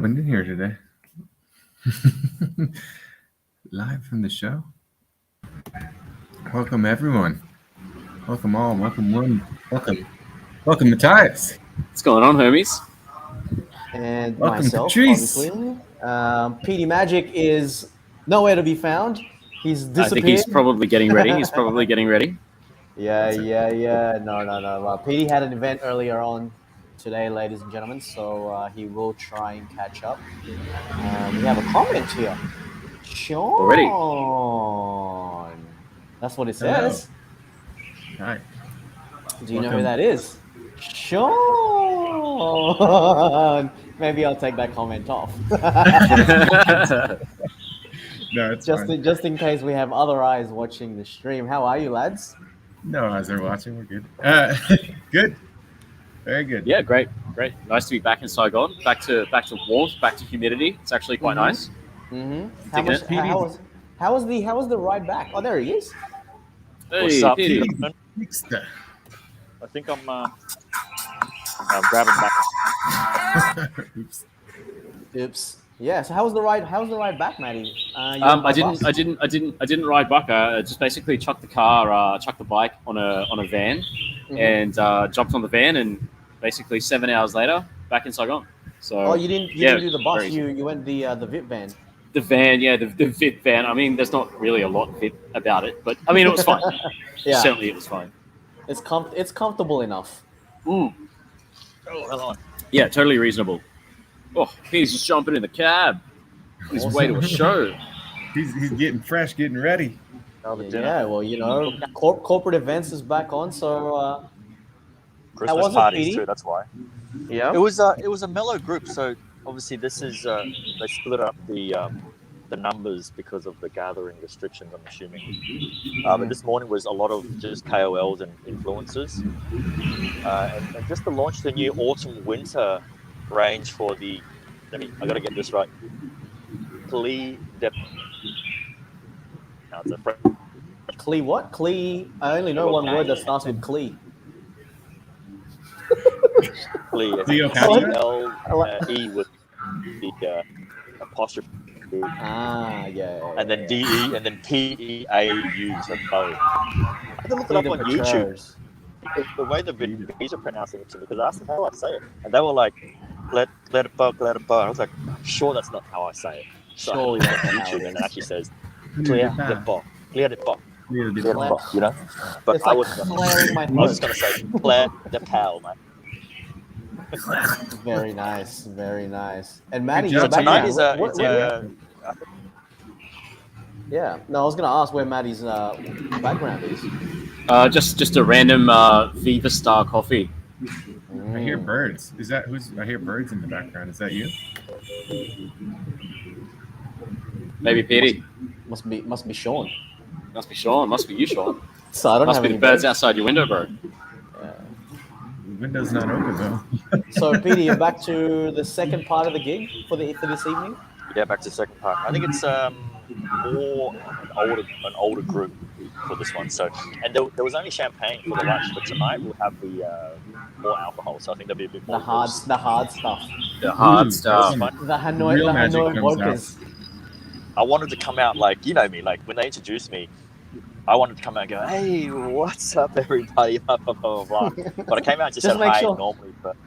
equipment in here today. Live from the show. Welcome everyone. Welcome all. Welcome one. Welcome Matthias. What's going on, homies? And Welcome, myself, Patrice. obviously. PD Magic is nowhere to be found. He's disappeared. I think he's probably getting ready. Yeah. No. Well, PD had an event earlier on today, ladies and gentlemen, so he will try and catch up. We have a comment here. Sean. Already. That's what it says. Hi. Do you know who that is? Sean. Maybe I'll take that comment off. No, it's just in case we have other eyes watching the stream. How are you, lads? No eyes are watching. We're good. Good. Very good. Yeah, great. Nice to be back in Saigon. Back to warmth. Back to humidity. It's actually quite nice. Mm-hmm. How was the ride back? Oh, there he is. Hey, What's up, Petey. gentlemen? I think I'm grabbing back. Oops. Yeah. So how was the ride? How's the ride back, Matty? I didn't ride back. I just basically chucked the bike on a van, and jumped on the van, and basically 7 hours later, back in Saigon. So you didn't do the bus. You went the VIP van. The van, yeah, the VIP van. I mean, there's not really a lot VIP about it, but I mean, it was fine. Yeah. Certainly, it was fine. It's comfortable enough. Oh, hold on. Yeah, totally reasonable. Oh, he's just jumping in the cab. On his way to a show. He's getting fresh, getting ready. Yeah, well, you know, corporate events is back on, so Christmas parties too. That's why. yeah. It was a mellow group. So obviously this is they split up the numbers because of the gathering restrictions, I'm assuming. But this morning was a lot of just KOLs and influencers, and just to launch the new autumn-winter range for the. I got to get this right. Clee de. No, it's a French. Clee what? Clee. I only know one word that starts with Clee. Clee. C-L-E with the apostrophe. Yeah. And then D-E and then P-E-A-U, so bow. I had to look it up on YouTube. The way the Vietnamese are pronouncing it to me, because I asked them how I say it. And they were like, let it bug. I was like, I'm sure that's not how I say it. So Surely I that's went on not how YouTube it and is. it actually says, clear the bug. You know? But It's I like was clearing my just going to say, clear the pal, mate. Very nice. And Maddie, Good job. Tonight is yeah. No, I was gonna ask where Maddie's background is. Just a random Viva Star coffee. I hear birds. Is that who's? I hear birds in the background. Is that you? Maybe Petey. Must be Sean. Must be Sean. Must be you, Sean. So I don't Must have be the any birds outside your window, bro. The window's not open though. So Petey, you're back to the second part of the gig for this evening. Yeah, back to the second part. I think it's more an older group for this one. So, and there was only champagne for the lunch, but tonight we'll have the more alcohol. So I think there'll be a bit more. The hard stuff. The hard stuff. The Hanoi Real magic comes vodkas. I wanted to come out like, you know me, like when they introduced me, I wanted to come out and go, hey, what's up, everybody? Blah, blah, blah, blah. But I came out just said hi normally, but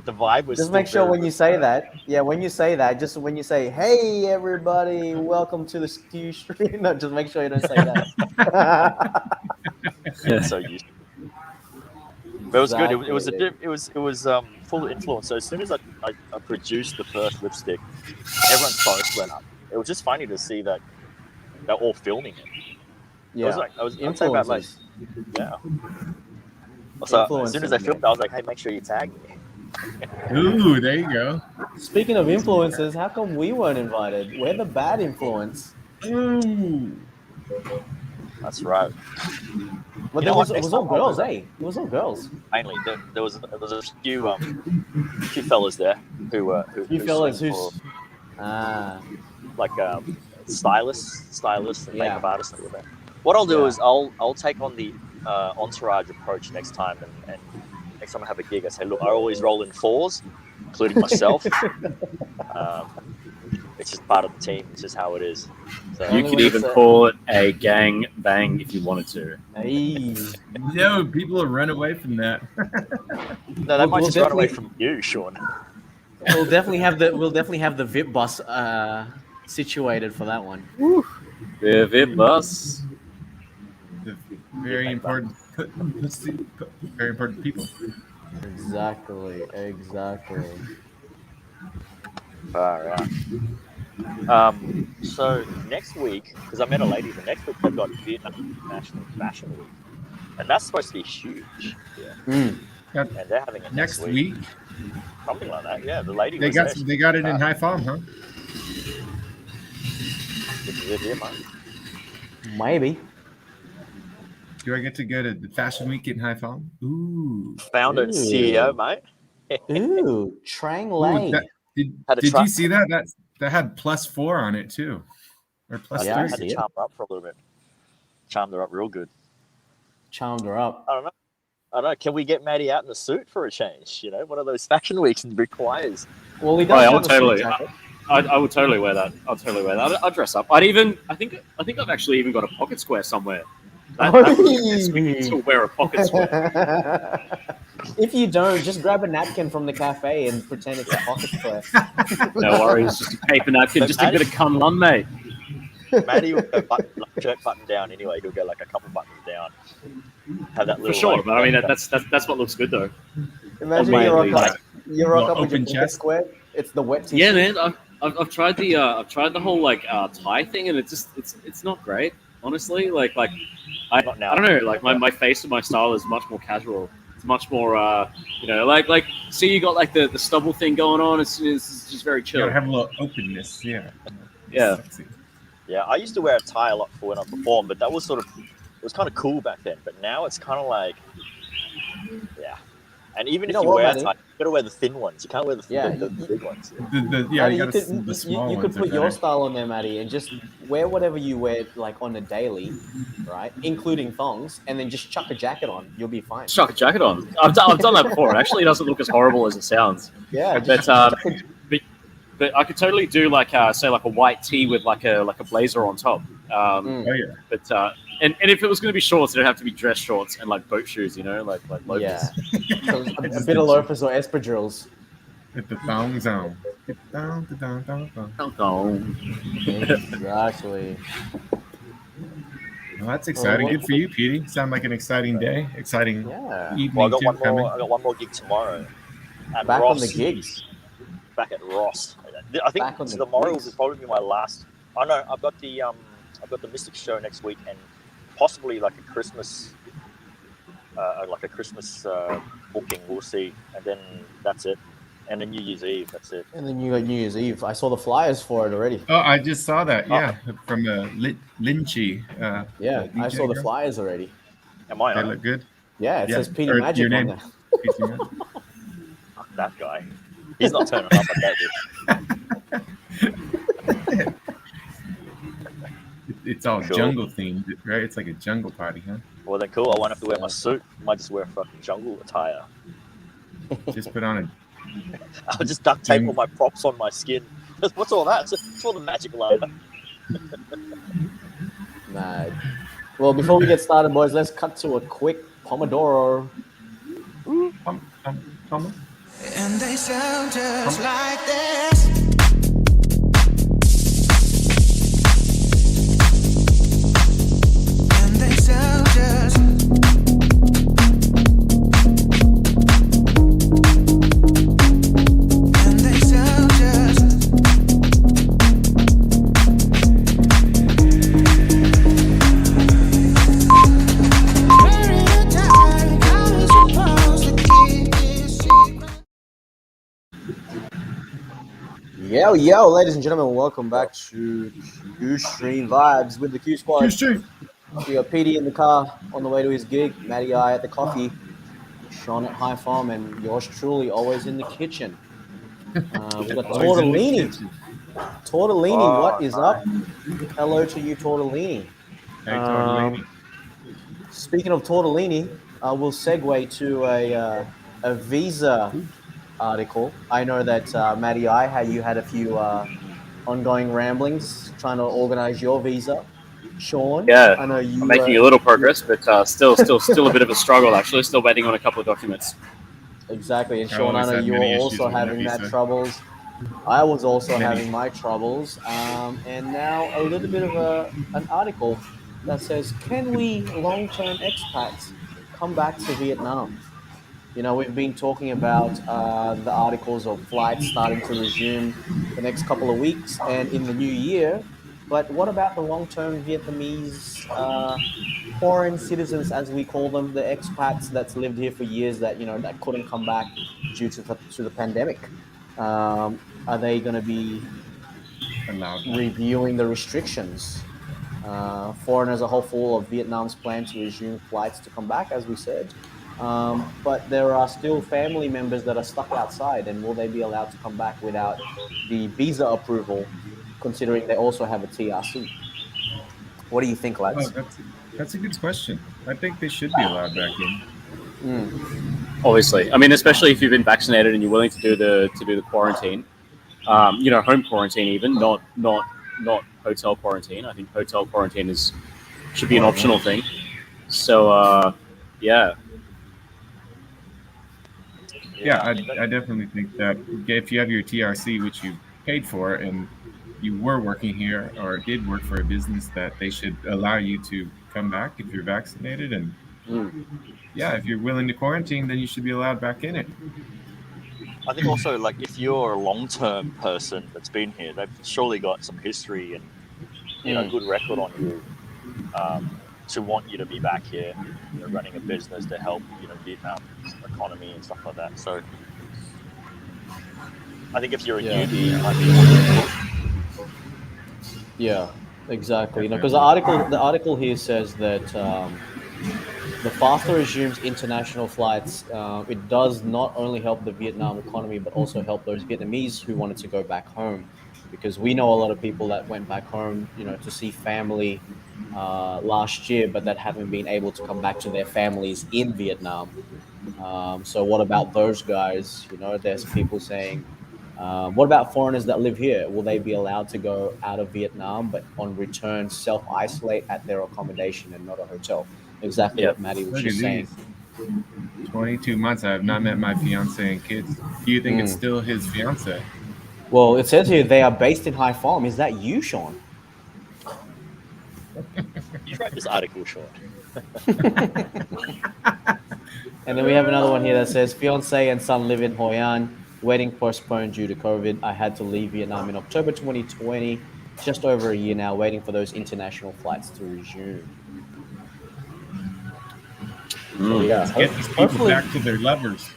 the vibe was. Just make sure when you say that, just when you say, hey, everybody, welcome to the Skew Stream, no, just make sure you don't say that. Yeah, so used to. But it was good. It was full of influence. So as soon as I produced the first lipstick, everyone's post went up. It was just funny to see that they're all filming it. Yeah, I'd say about like, yeah. So as soon as I filmed, I was like, hey, make sure you tag me. Ooh, there you go. Speaking of influencers, how come we weren't invited? We're the bad influence. Ooh. That's right. But it was all girls, eh? It was all girls. Mainly, there was a few fellas there who like stylists and makeup artists and all that. What I'll do is I'll take on the entourage approach next time, and next time I have a gig, I say, look, I always roll in fours. including myself. It's just part of the team. It's just how it is. So You could even call it a gang bang if you wanted to. Hey. No, people will run away from that. no, they might we'll just run away definitely- from you, Sean. We'll definitely have the VIP bus situated for that one. The VIP bus. The very important, very important people. Exactly. Far out. So next week, because I met a lady, the next week they've got Vietnam National Fashion Week, and that's supposed to be huge. Yeah. Yeah. And they're having it Next week, something like that. Yeah, the lady they was got there. they got it in High Farm, huh? This is it here, man. Maybe. Do I get to go to the Fashion Week in High Farm? Ooh. Founder and CEO, mate. Ooh, Trang Ooh, Lei. did you see that? That had +4 on it too, or +3. Yeah, I I had see to it. charm her up for a little bit. Charmed her up real good. Charmed her up. I don't know. Can we get Maddie out in a suit for a change? You know, one of those fashion weeks requires. Well, we Oh, don't yeah, have I'll a suit totally. jacket. I would totally wear that. I'll totally wear that. I'll dress up. I think I've actually even got a pocket square somewhere. That to wear a pocket square. If you don't, just grab a napkin from the cafe and pretend it's a pocket square. No worries, just a paper napkin, just a bit of cum lum, mate. Maddie will go shirt button down anyway. He'll go like a couple buttons down. Have that For little. sure, like, but I mean that's what looks good though. Imagine On you my- rock up with your open pocket chest. square. It's the wet tissue. Yeah, man. I've tried the whole like tie thing, and it's not great, honestly. Like I Not now. don't know. Like my face and my style is much more casual. It's much more like see you got like the stubble thing going on. It's just very You chill. gotta have a little openness, yeah. Yeah. Sexy. Yeah, I used to wear a tie a lot for when I performed, but that was it was kind of cool back then. But now it's kind of like, yeah. And even You if know you what, wear a Maddie? tie, you gotta wear the thin ones. You can't wear the Yeah, big ones. Yeah, Maddie, you you gotta could the small you ones could are put your better. style on there, Maddie, and just wear whatever you wear like on a daily, right? Including thongs, and then just chuck a jacket on. You'll be fine. Chuck a jacket on. I've done that before. It actually doesn't look as horrible as it sounds. Yeah, But just but I could totally do like say like a white tee with like a blazer on top. Oh yeah. But and if it was going to be shorts, it'd have to be dress shorts and like boat shoes, like loafers. yeah. So a bit of loafers or espadrilles. With the thongs on. Down. Exactly. Well, that's exciting. Good for you, Petey. Sound like an exciting day. Exciting Yeah. evening Well, I too, got coming. one more gig tomorrow. At Back Ross. on the gigs. Back at Ross. I think Back on the tomorrow gigs. will probably be my last. I know I've got the Mystic show next week and possibly like a Christmas booking. We'll see, and then that's it. And then New Year's Eve. That's it. And then you got New Year's Eve. I saw the flyers for it already. Oh, I just saw that. Yeah, from Lynchy. Yeah, I DJ saw the girl. flyers already. Am I They on? look good. Yeah, it Yeah, says Petey or Magic your on name. there. Petey Magic. Fuck that guy. He's not turning up at that. Dude. It's all Cool. jungle themed, right? It's like a jungle party, huh? Well, then cool. I won't have to wear my suit. I might just wear fucking jungle attire. Just put on a. I'll just duct tape all my props on my skin. What's all that? It's all the magic later. Mad. Well, before we get started, boys, let's cut to a quick Pomodoro. And they sound just like this. And they sound just. And they sound just. Very tired, I was supposed to keep this secret. Yo, ladies and gentlemen, welcome back to Q Stream Vibes with the Q Squad. Q-Street. We got Petey in the car on the way to his gig, Matty I at the coffee, Sean at High Farm, and yours truly always in the kitchen. We got Always in the Tortellini. kitchen. Tortellini, Oh, what is up? Hello to you, Tortellini. Hey, Tortellini. Speaking of Tortellini, we'll segue to a Visa article. I know that Maddie, you had a few ongoing ramblings trying to organize your visa. Sean, Yeah, I know I'm you. making a little progress, but still a bit of a struggle. Actually, still waiting on a couple of documents. Exactly, and I Sean, I always know had you were many issues also with my having that visa. troubles. I was also Many. having my troubles, and now a little bit of an article that says, "Can we long-term expats come back to Vietnam?" You know, we've been talking about the articles of flights starting to resume the next couple of weeks and in the new year. But what about the long-term Vietnamese foreign citizens, as we call them, the expats that's lived here for years that that couldn't come back due to the pandemic? Are they going to be Allowed. reviewing the restrictions? Foreigners are hopeful of Vietnam's plan to resume flights to come back, as we said. But there are still family members that are stuck outside, and will they be allowed to come back without the visa approval, considering they also have a TRC? What do you think, Oh, lads? that's a good question. I think they should be allowed back in. Obviously, I mean, especially if you've been vaccinated and you're willing to do the quarantine. Home quarantine, even not hotel quarantine. I think hotel quarantine should be an optional thing. So yeah, Yeah, Yeah, I mean, I definitely think that if you have your TRC, which you paid for, and you were working here or did work for a business, that they should allow you to come back if you're vaccinated. And yeah, if you're willing to quarantine, then you should be allowed back in it. I think also like if you're a long-term person that's been here, they've surely got some history and good record on you to want you to be back here, running a business to help Vietnam's economy and stuff like that. So I think if you're a Yeah. newbie, it might be more difficult. Yeah, exactly. Because Definitely. the article here says that the faster resumes international flights, it does not only help the Vietnam economy, but also help those Vietnamese who wanted to go back home, because we know a lot of people that went back home, to see family last year, but that haven't been able to come back to their families in Vietnam. So what about those guys? There's people saying, what about foreigners that live here? Will they be allowed to go out of Vietnam, but on return self isolate at their accommodation and not a hotel? Exactly yeah. what Maddie was Look at just saying. these. 22 months. I have not met my fiance and kids. Do you think it's still his fiance? Well, it says here they are based in High Farm. Is that you, Sean? You wrote this article, Sean. And then we have another one here that says fiance and son live in Hoi An. Wedding postponed due to COVID. I had to leave Vietnam in October 2020. Just over a year now, waiting for those international flights to resume. So yeah, Let's get these people back to their lovers.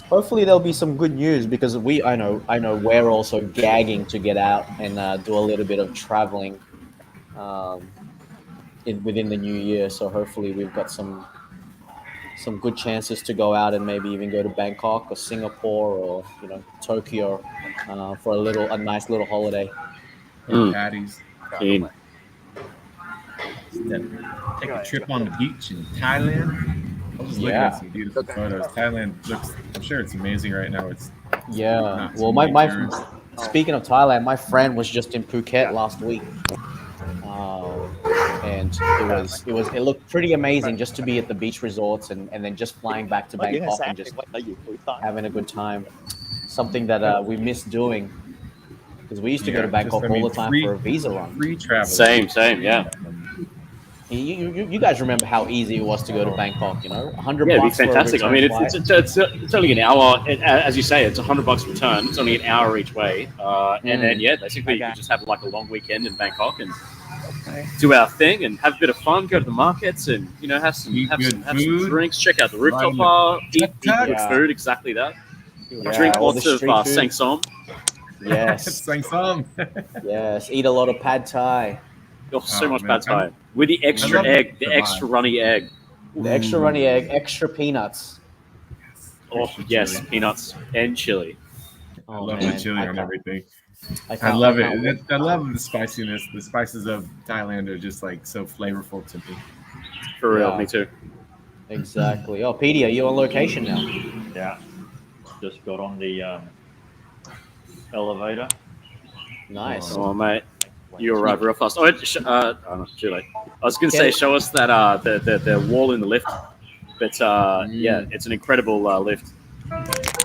hopefully there'll be some good news, because I know we're also gagging to get out and do a little bit of traveling um, within the new year. So hopefully we've got some good chances to go out and maybe even go to Bangkok or Singapore or Tokyo for a nice little holiday. Or patties. Keen. Take a trip on the beach in Thailand. I was just looking at Yeah, some beautiful photos. Thailand looks, I'm sure it's amazing right now. It's yeah. not Well, too my many my tourists. speaking of Thailand, my friend was just in Phuket last week. Um, and it looked pretty amazing just to be at the beach resorts and then just flying back to Bangkok and just having a good time. Something that we miss doing, because we used to go to Yeah, just, I Bangkok all mean, the time for a visa run. free travel. Same, yeah. You guys remember how easy it was to go to Bangkok? $100 Yeah, it'd be for a fantastic. I return mean, flight. it's only an hour. As you say, it's $100 return. It's only an hour each way, and then yeah, basically you can just have like a long weekend in Bangkok and do our thing and have a bit of fun. Go to the markets and have some Eat good some food. drinks. Check out the Ride rooftop in bar. Eat tuk-tuk. good food. Exactly that. Yeah, Drink all lots the of street food. Sang Som. Yes, Sang song. yes. Eat a lot of pad thai. Oh, so Oh, much man. pad thai with the extra love egg, the the extra vibe. runny egg. The extra runny egg, extra peanuts. Oh Extra yes, chili. peanuts and chili. I Oh love the man, chili on everything. I I can't. love I can't wait. it. I love the spiciness. The spices of Thailand are just like so flavorful to me. For real, Yeah. me too. Exactly. Oh, Petey, are you on location now? Yeah. Just got on the elevator. Nice. Oh, mate, you arrived real fast. Oh, no, too late. I was going to say, Okay. show us that the wall in the lift. But yeah, it's an incredible lift.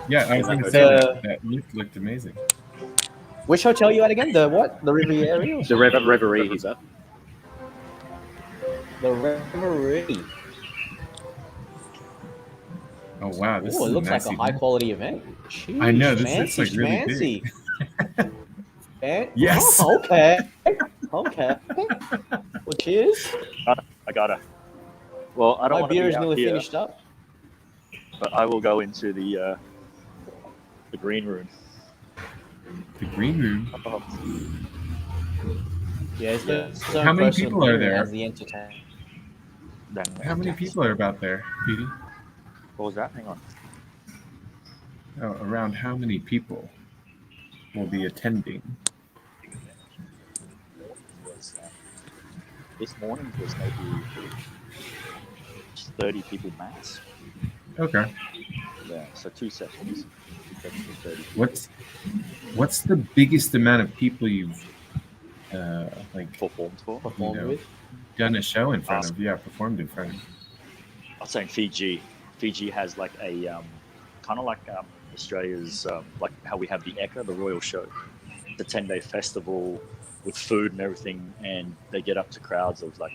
Yeah, I was going to say that lift looked amazing. Which hotel you at again? The what? The Riviera? The Reverie he's at. The Reverie. Oh wow, this Oh, it is looks a nice like a event. high quality event. Jeez, I know, this fancy, looks like really fancy. Yes. Oh, okay. Okay. Well, cheers. I gotta. Well, I don't My want to beer be is out nearly here, finished up. but I will go into the green room. The green room. Oh, Yeah, it's Yeah. the How many people are there? As the entertainment. How many people are about there, Petey? What was that? Hang on. Oh, around how many people will be attending? This morning was maybe 30 people max. Okay. Yeah, so 2 sessions. 2 sessions of 30 people. What's the biggest amount of people you've Performed for? Performed know, with. done a show in front of? Yeah, performed in front of. I was saying Fiji. Fiji has like a kind of like Australia's like how we have the Ekka, the Royal Show. It's a 10-day festival with food and everything, and they get up to crowds of like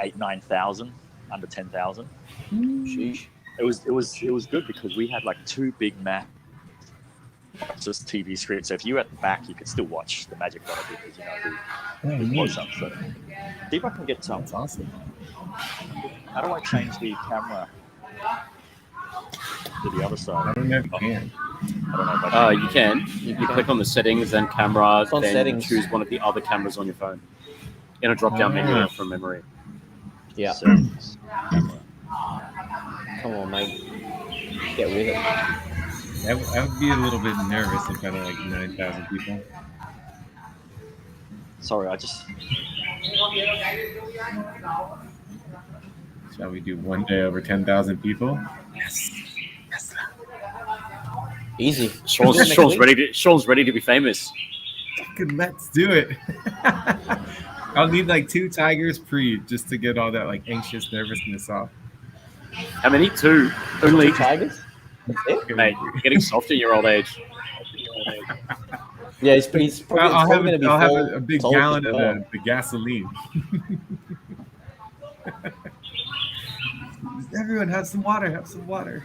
8,000-9,000, under 10,000. Sheesh. It was good because we had like 2 big just TV screens. So if you were at the back, you could still watch the Magic Bottle because you know who was up. So see if I can get some. That's awesome. How do I change the camera to the other I side? don't know if you can. I don't know if I You can. You click on the settings, then camera, on then settings. choose one of the other cameras on your phone in a drop-down menu from memory. Yeah. Settings. Come on, mate. Get with it. I would be a little bit nervous in front of like 9,000 people. Sorry, I just Shall we do one day over 10,000 people? Yes. Easy. Sean's ready to be famous. Let's do it. I'll need like 2 tigers pre just to get all that like anxious nervousness off. How many? 2. Only. 2 tigers? That's it? Mate, you're getting soft in your old age. Yeah, it's probably, I'll have, going to be I'll have full a big sold gallon as of well. the gasoline. Everyone have some water. Have some water.